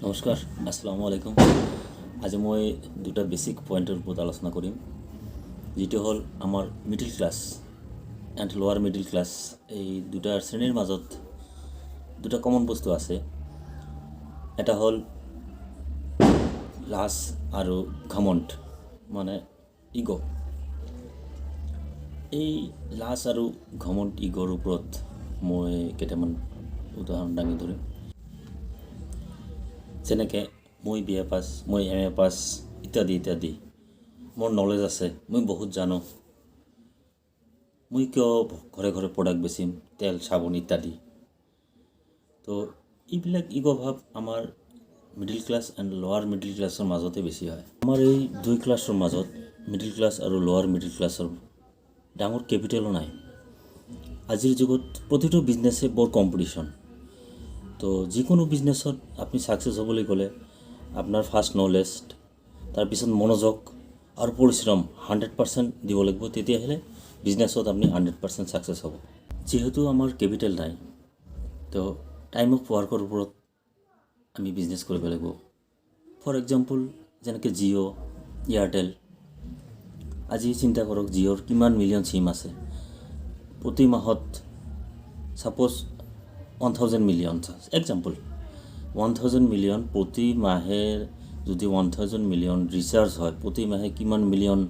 নমস্কাৰ, আসসালামু আলাইকুম। আজি মই দুটা বেসিক পয়েন্টেৰ ওপৰত আলোচনা কৰিম, যেটো হ'ল আমাৰ মিডিল ক্লাছ এণ্ড লোৱাৰ মিডিল ক্লাছ। এই দুটা শ্ৰেণীৰ মাজত দুটা কমন বস্তু আছে। এটা হ'ল লাজ আৰু ঘমণ্ড, মানে ইগ'। এই লাজ আৰু ঘমণ্ড ইগ'ৰ ওপৰত মই কেইটামান উদাহৰণ দাঙি ধৰিম। যেনেকৈ মই BA পাছ, মই MA পাছ ইত্যাদি ইত্যাদি। মোৰ নলেজ আছে, মই বহুত জানো। মই কিয় ঘৰে ঘৰে প্ৰডাক্ট বেচিম, তেল চাবোন ইত্যাদি। তো এইবিলাক ইগ' ভাৱ আমাৰ মিডিল ক্লাছ এণ্ড লোৱাৰ মিডিল ক্লাছৰ মাজতে বেছি হয়। আমাৰ এই দুই ক্লাছৰ মাজত, মিডিল ক্লাছ আৰু লোৱাৰ মিডিল ক্লাছৰ ডাঙৰ কেপিটেলো নাই। আজিৰ যুগত প্ৰতিটো বিজনেছে বৰ কম্পিটিশ্যন। তো যিকোনো বিজনেছত আপুনি ছাকচেছ হ'বলৈ গ'লে আপোনাৰ ফাৰ্ষ্ট নলেজ, তাৰপিছত মনোযোগ আৰু পৰিশ্ৰম 100% দিব লাগিব, তেতিয়াহ'লে বিজনেছত আপুনি 100% ছাকচেছ হ'ব। যিহেতু আমাৰ কেপিটেল নাই, তো টাইম অফ ৱাৰ্কৰ ওপৰত আমি বিজনেছ কৰিব লাগিব। ফৰ এক্সাম্পল, যেনেকৈ জিঅ', এয়াৰটেল। আজি চিন্তা কৰক, জিঅ'ৰ কিমান মিলিয়ন চিম আছে। প্ৰতি মাহত ছাপ'জ 1000 মিলিয়ন, এক্সাম্পল 1000 মিলিয়ন প্ৰতি মাহে যদি 1000 মিলিয়ন ৰিচাৰ্জ হয়, প্ৰতি মাহে কিমান মিলিয়ন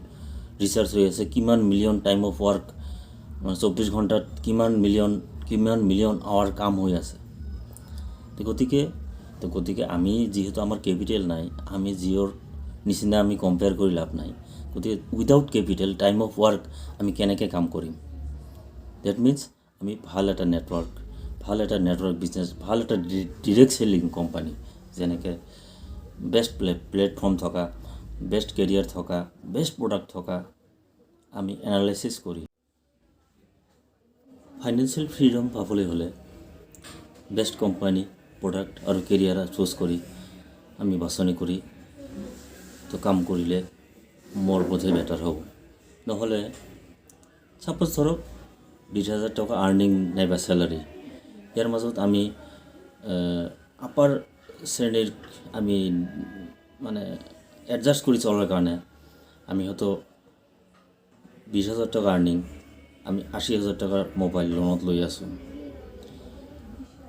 ৰিচাৰ্জ হৈ আছে, কিমান মিলিয়ন টাইম অফ ৱাৰ্ক, 24 ঘণ্টাত কিমান মিলিয়ন আৱাৰ কাম হৈ আছে। গতিকে আমি যিহেতু আমাৰ কেপিটেল নাই, আমি জিঅ'ৰ নিচিনা আমি কম্পেয়াৰ কৰি লাভ নাই। গতিকে without capital time of work আমি কেনেকৈ কাম কৰিম? ডেট মিনছ আমি ভাল এটা নেটৱৰ্ক বিজনেছ, ভাল এটা ডিৰেক্ট চেলিং কোম্পানী, যেনেকৈ বেষ্ট প্লেটফৰ্ম থকা, বেষ্ট কেৰিয়াৰ থকা, বেষ্ট প্ৰডাক্ট থকা, আমি এনালাইচিছ কৰি ফাইনেন্সিয়েল ফ্ৰীডম পাবলৈ হ'লে বেষ্ট কোম্পানী, প্ৰডাক্ট আৰু কেৰিয়াৰ চুজ কৰি আমি বাছনি কৰি তো কাম কৰিলে মোৰ বোধে বেটাৰ হ'ব। নহ'লে ছাপ'জ ধৰক 20,000 টকা আৰ্নিং নাইবা চেলাৰী, ইয়াৰ মাজত আমি আপাৰ শ্ৰেণীৰ আমি মানে এডজাষ্ট কৰি চলাৰ কাৰণে আমি হয়তো 20,000 টকা আৰ্নিং, আমি 80,000 টকাৰ মোবাইল লোনত লৈ আছোঁ,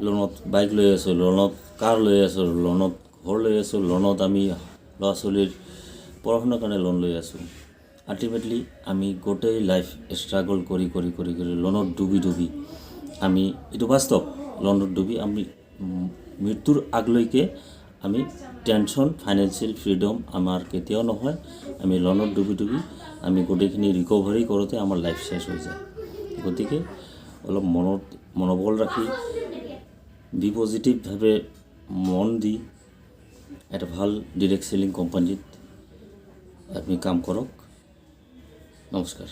লোনত বাইক লৈ আছোঁ, লোনত কাৰ লৈ আছোঁ, লোনত ঘৰ লৈ আছোঁ, লোনত আমি ল'ৰা ছোৱালীৰ পঢ়া শুনাৰ কাৰণে লোন লৈ আছোঁ। আল্টিমেটলি আমি গোটেই লাইফ ষ্ট্ৰাগল কৰি লোনত ডুবি আমি, এইটো বাস্তৱ, লোনত ডুবি আমি মৃত্যুৰ আগলৈকে আমি টেনশ্যন, ফাইনেন্সিয়েল ফ্ৰীডম আমাৰ কেতিয়াও নহয়। আমি লোনত ডুবি আমি গোটেইখিনি ৰিকভাৰী কৰোঁতে আমাৰ লাইফ চেছ হৈ যায়। গতিকে অলপ মনোবল ৰাখি, পজিটিভভাৱে মন দি এটা ভাল ডিৰেক্ট চেলিং কোম্পানীত আপুনি কাম কৰক। নমস্কাৰ।